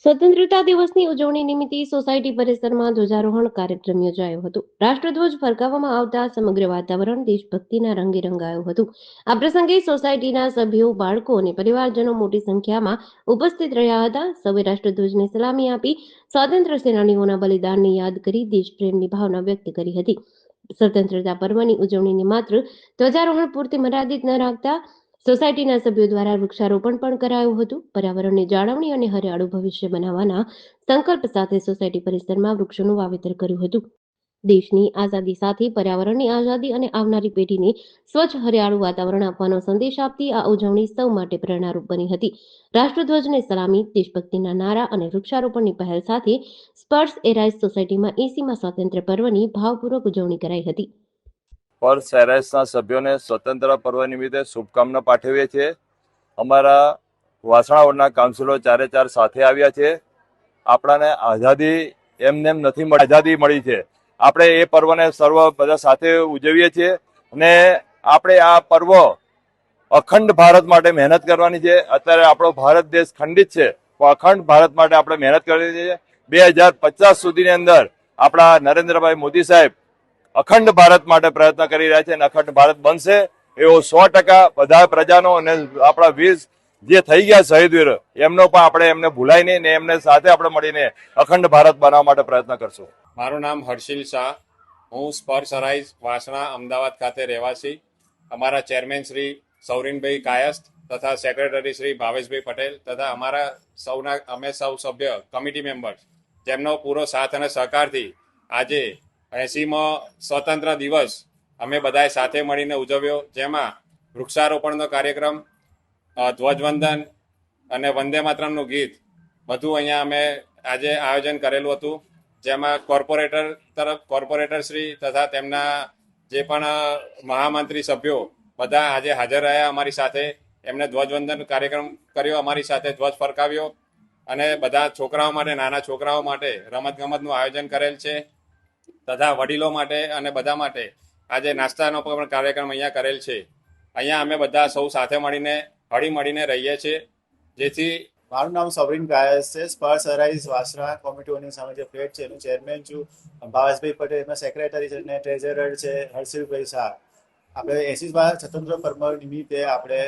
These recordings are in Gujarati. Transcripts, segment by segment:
સ્વતંત્રતા દિવસની ઉજવણી નિમિત્તે સોસાયટી પરિસરમાં ધ્વજારોહણ કાર્યક્રમ યોજાયો હતો. રાષ્ટ્રધ્વજ ફરકાવવામાં આવતા સમગ્ર વાતાવરણ દેશભક્તિના રંગે રંગાયું હતું. આ પ્રસંગે સોસાયટીના સભ્યો, બાળકો અને પરિવારજનો મોટી સંખ્યામાં ઉપસ્થિત રહ્યા હતા. સૌએ રાષ્ટ્રધ્વજને સલામી આપી સ્વાતંત્ર્ય સેનાનીઓના બલિદાનને યાદ કરી દેશપ્રેમની ભાવના વ્યક્ત કરી હતી. સ્વતંત્રતા પર્વની ઉજવણીને માત્ર ધ્વજારોહણ પૂરતી મર્યાદિત ન રાખતા સોસાયટીના સભ્યો દ્વારા વૃક્ષારોપણ પણ કરાયું હતું. પર્યાવરણની જાળવણી અને હરિયાળું ભવિષ્ય બનાવવાના સંકલ્પ સાથે સોસાયટી પરિસરમાં વૃક્ષોનું વાવેતર કર્યું હતું. દેશની આઝાદી સાથે પર્યાવરણની આઝાદી અને આવનારી પેઢીને સ્વચ્છ હરિયાળું વાતાવરણ આપવાનો સંદેશ આપતી આ ઉજવણી સૌ માટે પ્રેરણારૂપ બની હતી. રાષ્ટ્રધ્વજને સલામી, દેશભક્તિના નારા અને વૃક્ષારોપણની પહેલ સાથે સ્પર્શ એરાઇઝ સોસાયટીમાં 80મા સ્વાતંત્ર્ય પર્વની ભાવપૂર્વક ઉજવણી કરાઈ હતી. સ્પર્શ એરાઇઝના સભ્યોને સ્વતંત્ર પર્વ નિમિત્તે શુભકામના પાઠવીએ છીએ. અમારા વાસણા વોર્ડના કાઉન્સિલરો ચારે ચાર સાથે આવ્યા છે. આપણાને આઝાદી એમને એમ નથી મળી, આઝાદી મળી છે. આપણે એ પર્વને સર્વ બધા સાથે ઉજવીએ છીએ અને આપણે આ પર્વ અખંડ ભારત માટે મહેનત કરવાની છે. અત્યારે આપણો ભારત દેશ ખંડિત છે, પણ અખંડ ભારત માટે આપણે મહેનત કરવાની છે. 2050 સુધીની અંદર આપણા નરેન્દ્રભાઈ મોદી સાહેબ અખંડ ભારત માટે પ્રયત્ન કરી રહ્યા છે અને અખંડ ભારત બનશે એવો 100% બધા પ્રજાનો અને આપણા વીર જે થઈ ગયા શહીદ વીર એમનો પણ આપણે એમને ભૂલાય નહીં ને એમને સાથે આપણે મળીને અખંડ ભારત બનાવવા માટે પ્રયત્ન કરશું. મારું નામ હર્ષિલ શાહ. હું સ્પર્શ એરાઇઝ વાસણા અમદાવાદ ખાતે રહેવાસી. અમારા ચેરમેન શ્રી સૌરીનભાઈ કાયસ્થ તથા સેક્રેટરી શ્રી ભાવેશભાઈ પટેલ તથા અમારા અમે સૌ સભ્ય કમિટી મેમ્બર્સ જેમનો પૂરો સાથ અને સહકારથી આજે 80મો સ્વતંત્ર દિવસ અમે બધાએ સાથે મળીને ઉજવ્યો, જેમાં વૃક્ષારોપણનો કાર્યક્રમ, ધ્વજવંદન અને વંદે માતરમનું ગીત બધું અહીંયા અમે આજે આયોજન કરેલું હતું. જેમાં કોર્પોરેટર શ્રી તથા તેમના જે પણ મહામંત્રી સભ્યો બધા આજે હાજર રહ્યા અમારી સાથે. એમને ધ્વજવંદન કાર્યક્રમ કર્યો, અમારી સાથે ધ્વજ ફરકાવ્યો અને બધા છોકરાઓ માટે, નાના છોકરાઓ માટે રમતગમતનું આયોજન કરેલ છે તથા વડીલો માટે અને બધા માટે આજે નાસ્તાનો પણ કાર્યક્રમ અહીંયા કરેલ છે. અહીંયા અમે બધા સૌ સાથે મળીને હળી મળીને રહીએ છીએ. જેથી મારું નામ સૌરીન કાયસ છે. સ્પર્શ એરાઇઝ વાસણા કોમિટીઓની સામે જે ફ્લેટ છે એનું ચેરમેન છું. ભાવેશભાઈ પટેલ એમના સેક્રેટરી છે અને ટ્રેઝરર છે હર્ષિલભાઈ શાહ. આપણે 80મા સ્વતંત્ર પર્વ નિમિત્તે આપણે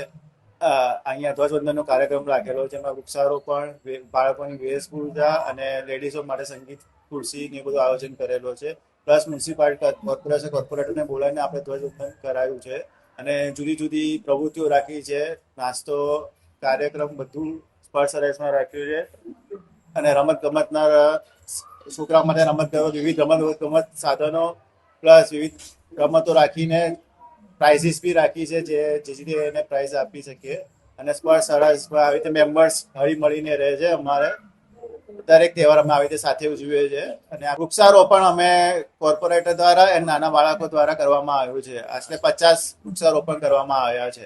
અહીંયા ધ્વજવંદનનો કાર્યક્રમ રાખેલો, જેમાં વૃક્ષારોપણ, બાળકોની વેશભૂષા અને લેડીઝો માટે સંગીત ખુરશી ને બધું આયોજન કરેલો છે. પ્લસ મ્યુનિસિપાલિટી કોર્પોરેટરને બોલાવીને આપણે ધ્વજવંદન કરાયું છે અને જુદી જુદી પ્રવૃત્તિઓ રાખી છે. નાસ્તો કાર્યક્રમ બધું સ્પર્શ એરાઇઝમાં રાખ્યું છે અને રમતગમતના છોકરાઓ માટે વિવિધ રમત સાધનો પ્લસ વિવિધ રમતો રાખીને પ્રાઇઝીસ બી રાખી છે, જેથી એને પ્રાઇઝ આપી શકીએ. અને સ્પર્શ એરાઇઝમાં આવી રીતે મેમ્બર્સ હળી મળીને રહે છે. અમારે દરેક તહેવાર અમે આવી રીતે સાથે ઉજવીએ છીએ અને આ વૃક્ષારોપણ અમે કોર્પોરેટર દ્વારા અને નાના બાળકો દ્વારા કરવામાં આવ્યું છે. આશરે 50 વૃક્ષારોપણ કરવામાં આવ્યા છે.